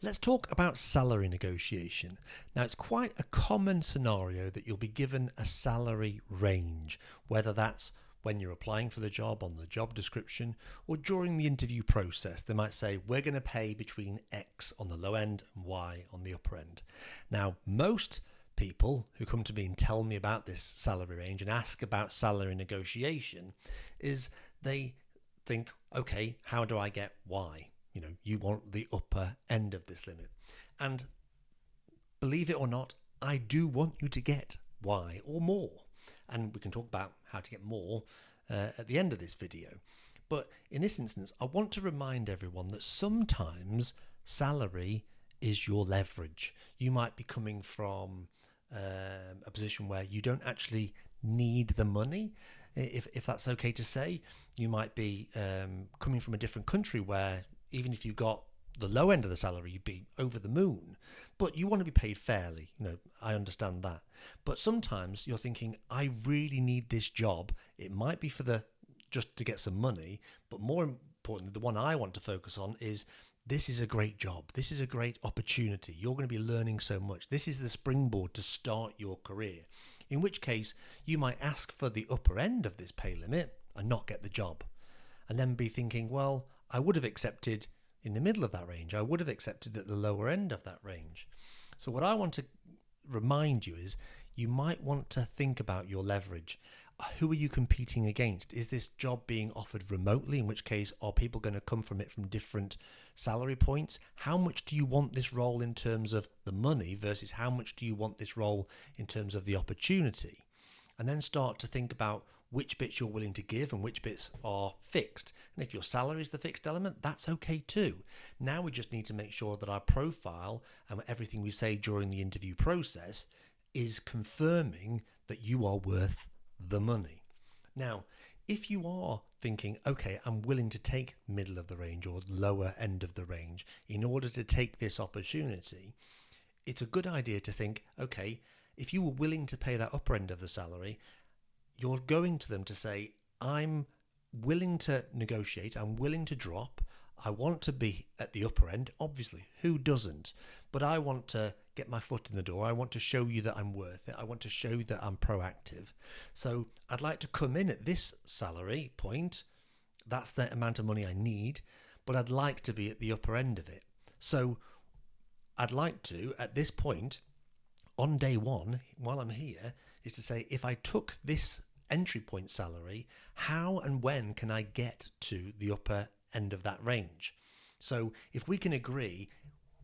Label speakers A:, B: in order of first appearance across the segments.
A: Let's talk about salary negotiation. Now, it's quite a common scenario that you'll be given a salary range, whether that's when you're applying for the job on the job description or during the interview process. They might say, we're going to pay between X on the low end and Y on the upper end. Now, most people who come to me and tell me about this salary range and ask about salary negotiation is they think, okay, how do I get Y? You want the upper end of this limit. And believe it or not, I do want you to get Y or more. And we can talk about how to get more at the end of this video. But in this instance, I want to remind everyone that sometimes salary is your leverage. You might be coming from a position where you don't actually need the money, if that's okay to say. You might be coming from a different country where even if you got the low end of the salary, you'd be over the moon, but you want to be paid fairly. I understand that. But sometimes you're thinking, I really need this job. It might be for just to get some money, but more importantly, the one I want to focus on is this is a great job. This is a great opportunity. You're going to be learning so much. This is the springboard to start your career. In which case, you might ask for the upper end of this pay limit and not get the job. And then be thinking, well, I would have accepted in the middle of that range. I would have accepted at the lower end of that range. So what I want to remind you is you might want to think about your leverage. Who are you competing against? Is this job being offered remotely? In which case, are people going to come from it from different salary points? How much do you want this role in terms of the money versus how much do you want this role in terms of the opportunity? And then start to think about which bits you're willing to give and which bits are fixed. And if your salary is the fixed element, that's okay too. Now we just need to make sure that our profile and everything we say during the interview process is confirming that you are worth the money. Now, if you are thinking, okay, I'm willing to take middle of the range or lower end of the range in order to take this opportunity, it's a good idea to think, okay, if you were willing to pay that upper end of the salary, you're going to them to say, I'm willing to negotiate, I'm willing to drop, I want to be at the upper end. Obviously, who doesn't? But I want to get my foot in the door. I want to show you that I'm worth it. I want to show you that I'm proactive. So I'd like to come in at this salary point. That's the amount of money I need, but I'd like to be at the upper end of it. So I'd like to, at this point, on day one, while I'm here, is to say, if I took this entry point salary, how and when can I get to the upper end of that range? So if we can agree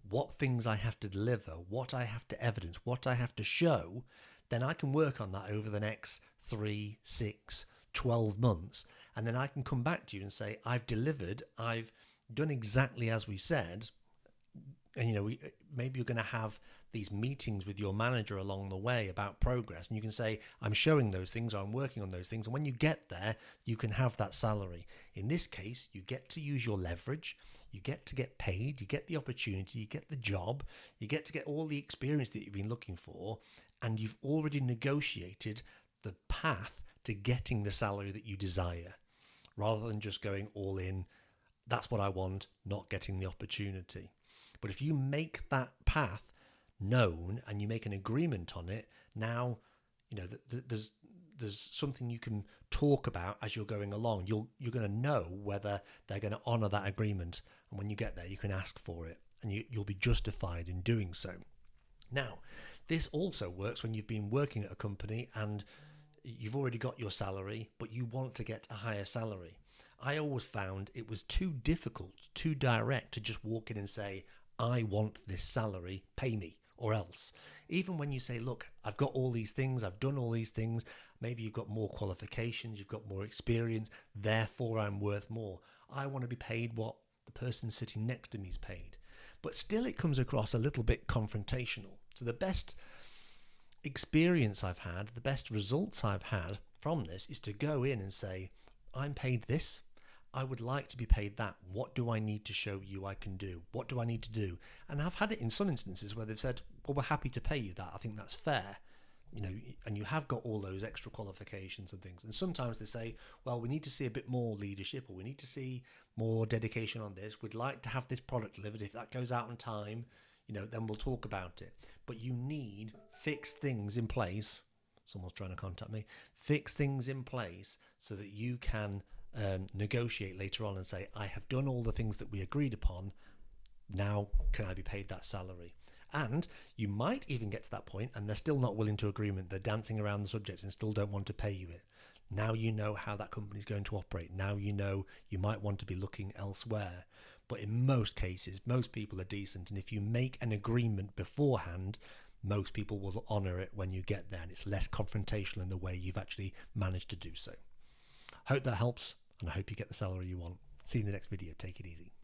A: what things I have to deliver, what I have to evidence, what I have to show, then I can work on that over the next 3, 6, 12 months. And then I can come back to you and say, I've delivered, I've done exactly as we said. And, maybe you're going to have these meetings with your manager along the way about progress. And you can say, I'm showing those things, or I'm working on those things. And when you get there, you can have that salary. In this case, you get to use your leverage. You get paid. You get the opportunity. You get the job. You get to get all the experience that you've been looking for. And you've already negotiated the path to getting the salary that you desire, rather than just going all in. That's what I want, not getting the opportunity. But if you make that path known and you make an agreement on it, now there's something you can talk about as you're going along. You're going to know whether they're going to honour that agreement, and when you get there, you can ask for it, and you'll be justified in doing so. Now, this also works when you've been working at a company and you've already got your salary, but you want to get a higher salary. I always found it was too difficult, too direct to just walk in and say, I want this salary, pay me, or else. Even when you say, look, I've got all these things, I've done all these things, maybe you've got more qualifications, you've got more experience, therefore I'm worth more. I want to be paid what the person sitting next to me is paid. But still it comes across a little bit confrontational. So the best experience I've had, the best results I've had from this is to go in and say, I'm paid this. I would like to be paid that. What do I need to show you I can do? What do I need to do? And I've had it in some instances where they've said, well, we're happy to pay you that. I think that's fair. and you have got all those extra qualifications and things. And sometimes they say, well, we need to see a bit more leadership, or we need to see more dedication on this. We'd like to have this product delivered. If that goes out on time, then we'll talk about it. But you need fixed things in place. Someone's trying to contact me. Fix things in place so that you can negotiate later on and say, I have done all the things that we agreed upon. Now, can I be paid that salary? And you might even get to that point and they're still not willing to agreement. They're dancing around the subject and still don't want to pay you it. Now you know how that company is going to operate. Now you know you might want to be looking elsewhere. But in most cases, most people are decent. And if you make an agreement beforehand, most people will honour it when you get there. And it's less confrontational in the way you've actually managed to do so. Hope that helps. And I hope you get the salary you want. See you in the next video. Take it easy.